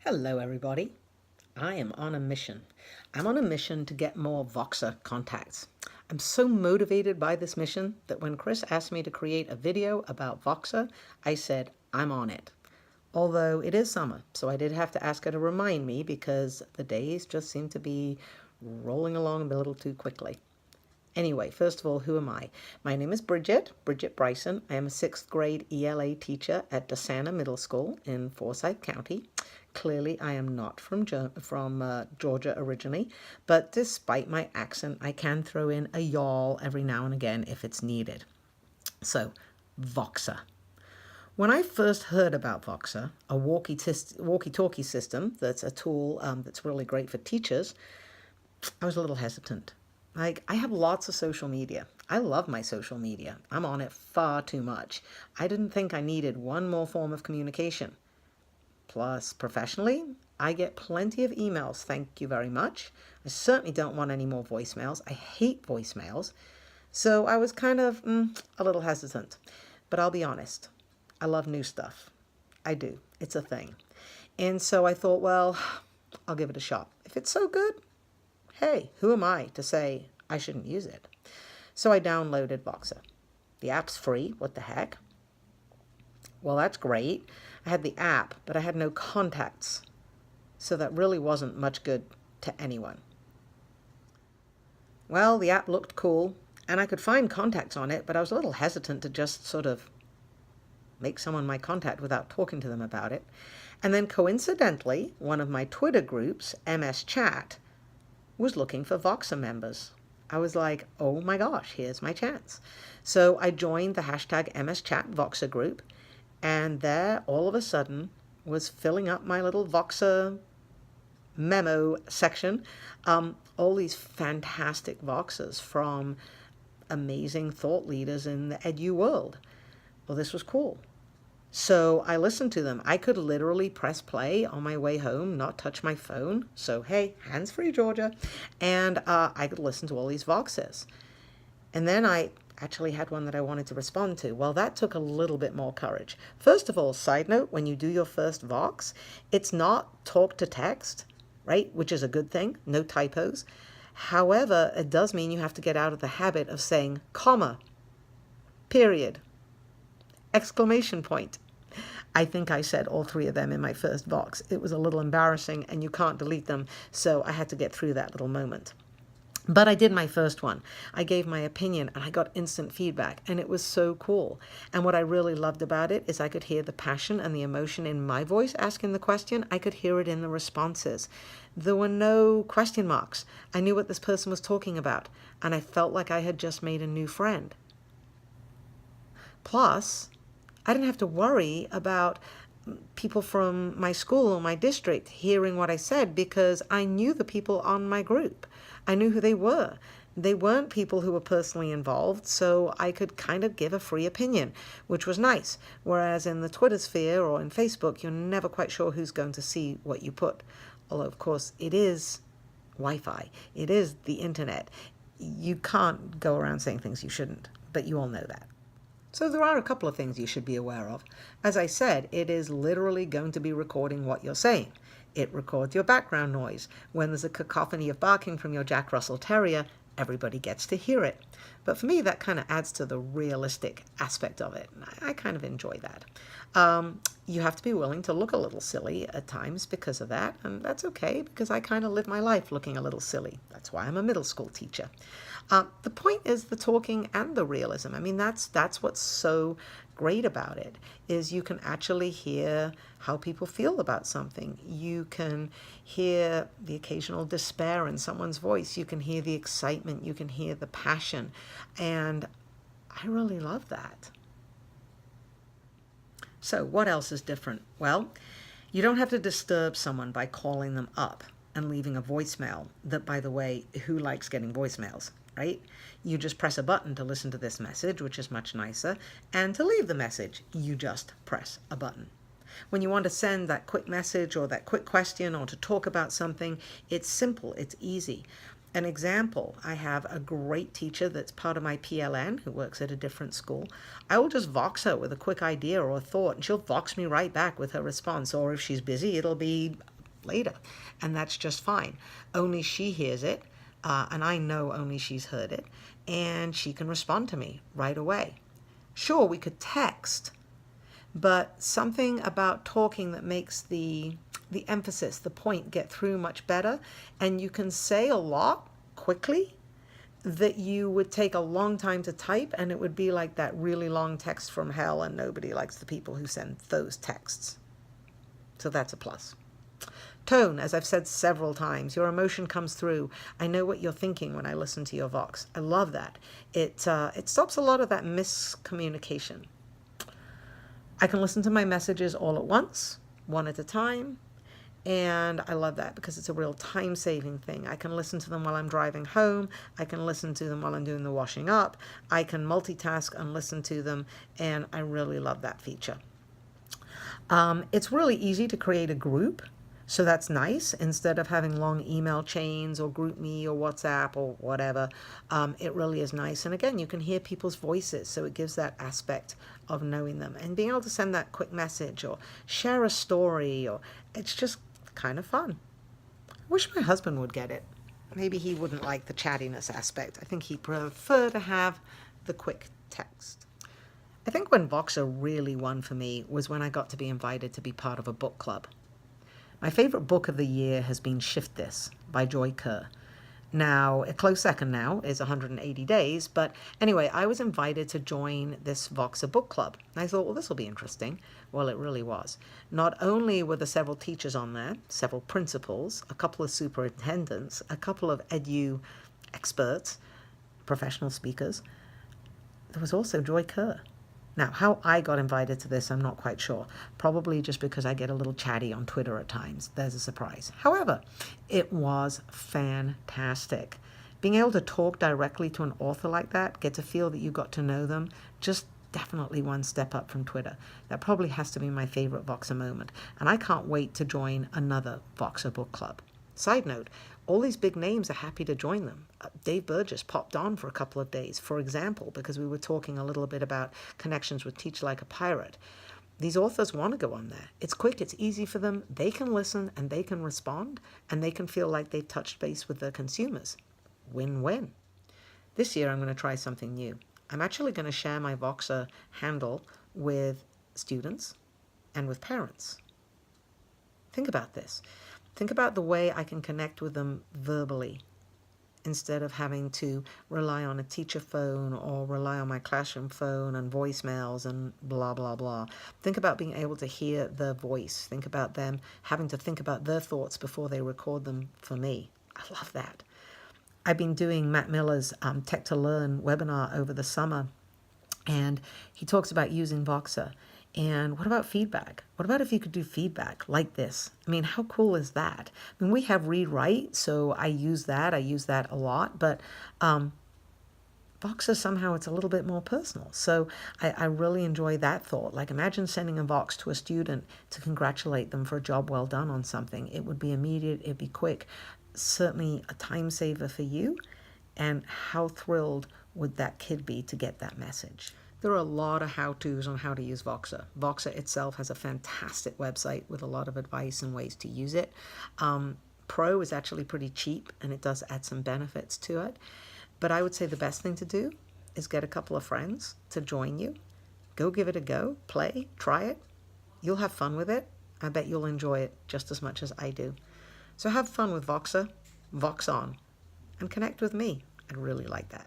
Hello everybody. I am on a mission. I'm on a mission to get more Voxer contacts. I'm so motivated by this mission that when Chris asked me to create a video about Voxer, I said, I'm on it. Although it is summer, so I did have to ask her to remind me because the days just seem to be rolling along a little too quickly. Anyway, first of all, who am I? My name is Bridget Bryson. I am a 6th grade ELA teacher at DeSana Middle School in Forsyth County. Clearly, I am not from Georgia originally, but despite my accent, I can throw in a y'all every now and again if it's needed. So, Voxer. When I first heard about Voxer, a walkie-talkie system that's a tool that's really great for teachers, I was a little hesitant. I have lots of social media. I love my social media. I'm on it far too much. I didn't think I needed one more form of communication. Plus, professionally, I get plenty of emails, thank you very much. I certainly don't want any more voicemails. I hate voicemails. So I was kind of a little hesitant. But I'll be honest, I love new stuff. I do. It's a thing. And so I thought, well, I'll give it a shot. If it's so good, hey, who am I to say I shouldn't use it? So I downloaded Voxer. The app's free, what the heck? Well, that's great. I had the app, but I had no contacts. So that really wasn't much good to anyone. Well, the app looked cool, and I could find contacts on it, but I was a little hesitant to just sort of make someone my contact without talking to them about it. And then coincidentally, one of my Twitter groups, MS Chat, was looking for Voxer members. I was like, oh my gosh, here's my chance. So I joined the hashtag MSChat Voxer group, and there all of a sudden was filling up my little Voxer memo section. All these fantastic Voxers from amazing thought leaders in the edu world. Well, this was cool. So I listened to them. I could literally press play on my way home, not touch my phone. So, hey, hands-free, Georgia. And I could listen to all these Voxers. And then I actually had one that I wanted to respond to. Well, that took a little bit more courage. First of all, side note, when you do your first Vox, it's not talk to text, right? Which is a good thing, no typos. However, it does mean you have to get out of the habit of saying comma, period, exclamation point. I think I said all 3 of them in my first Vox. It was a little embarrassing and you can't delete them, so I had to get through that little moment. But I did my first one. I gave my opinion and I got instant feedback and it was so cool. And what I really loved about it is I could hear the passion and the emotion in my voice asking the question. I could hear it in the responses. There were no question marks. I knew what this person was talking about and I felt like I had just made a new friend. Plus, I didn't have to worry about people from my school or my district hearing what I said because I knew the people on my group. I knew who they were. They weren't people who were personally involved, so I could kind of give a free opinion, which was nice. Whereas in the Twitter sphere or in Facebook, you're never quite sure who's going to see what you put. Although, of course, it is Wi-Fi. It is the internet. You can't go around saying things you shouldn't, but you all know that. So there are a couple of things you should be aware of. As I said, it is literally going to be recording what you're saying. It records your background noise. When there's a cacophony of barking from your Jack Russell Terrier, everybody gets to hear it. But for me, that kind of adds to the realistic aspect of it. I kind of enjoy that. You have to be willing to look a little silly at times because of that, and that's okay because I kind of live my life looking a little silly. That's why I'm a middle school teacher. The point is the talking and the realism. I mean, that's what's so great about it, is you can actually hear how people feel about something. You can hear the occasional despair in someone's voice. You can hear the excitement. You can hear the passion. And I really love that. So what else is different? Well, you don't have to disturb someone by calling them up and leaving a voicemail. That, by the way, who likes getting voicemails, right? You just press a button to listen to this message, which is much nicer, and to leave the message, you just press a button. When you want to send that quick message or that quick question or to talk about something, it's simple, it's easy. An example, I have a great teacher that's part of my PLN who works at a different school. I will just Vox her with a quick idea or a thought, and she'll Vox me right back with her response. Or if she's busy, it'll be later, and that's just fine. Only she hears it, and I know only she's heard it, and she can respond to me right away. Sure, we could text, but something about talking that makes the emphasis, the point, get through much better, and you can say a lot quickly that you would take a long time to type, and it would be like that really long text from hell, and nobody likes the people who send those texts. So that's a plus. Tone, as I've said several times, your emotion comes through. I know what you're thinking when I listen to your Vox. I love that. It stops a lot of that miscommunication. I can listen to my messages all at once, one at a time, and I love that because it's a real time-saving thing. I can listen to them while I'm driving home. I can listen to them while I'm doing the washing up. I can multitask and listen to them, and I really love that feature. It's really easy to create a group, so that's nice. Instead of having long email chains or GroupMe or WhatsApp or whatever, it really is nice. And again, you can hear people's voices, so it gives that aspect of knowing them. And being able to send that quick message or share a story, or it's just kind of fun. I wish my husband would get it. Maybe he wouldn't like the chattiness aspect. I think he'd prefer to have the quick text. I think when Voxer really won for me was when I got to be invited to be part of a book club. My favorite book of the year has been Shift This by Joy Kerr. Now, a close second now is 180 Days, but anyway, I was invited to join this Voxer book club. And I thought, well, this will be interesting. Well, it really was. Not only were there several teachers on there, several principals, a couple of superintendents, a couple of edu experts, professional speakers, there was also Joy Kerr. Now, how I got invited to this, I'm not quite sure. Probably just because I get a little chatty on Twitter at times. There's a surprise. However, it was fantastic. Being able to talk directly to an author like that, get to feel that you got to know them, just definitely one step up from Twitter. That probably has to be my favorite Voxer moment. And I can't wait to join another Voxer book club. Side note, all these big names are happy to join them. Dave Burgess popped on for a couple of days, for example, because we were talking a little bit about connections with Teach Like a Pirate. These authors want to go on there. It's quick, it's easy for them. They can listen and they can respond, and they can feel like they've touched base with their consumers. Win-win. This year I'm going to try something new. I'm actually going to share my Voxer handle with students and with parents. Think about this. Think about the way I can connect with them verbally instead of having to rely on a teacher phone or rely on my classroom phone and voicemails and blah, blah, blah. Think about being able to hear their voice. Think about them having to think about their thoughts before they record them for me. I love that. I've been doing Matt Miller's Tech to Learn webinar over the summer, and he talks about using Voxer. And what about feedback? What about if you could do feedback like this? I mean, how cool is that? I mean, we have read write, so I use that a lot, but Voxer, somehow it's a little bit more personal. So I really enjoy that thought. Like, imagine sending a Vox to a student to congratulate them for a job well done on something. It would be immediate, it'd be quick, certainly a time saver for you. And how thrilled would that kid be to get that message? There are a lot of how-tos on how to use Voxer. Voxer itself has a fantastic website with a lot of advice and ways to use it. Pro is actually pretty cheap, and it does add some benefits to it. But I would say the best thing to do is get a couple of friends to join you. Go give it a go, play, try it. You'll have fun with it. I bet you'll enjoy it just as much as I do. So have fun with Voxer, Vox on, and connect with me. I'd really like that.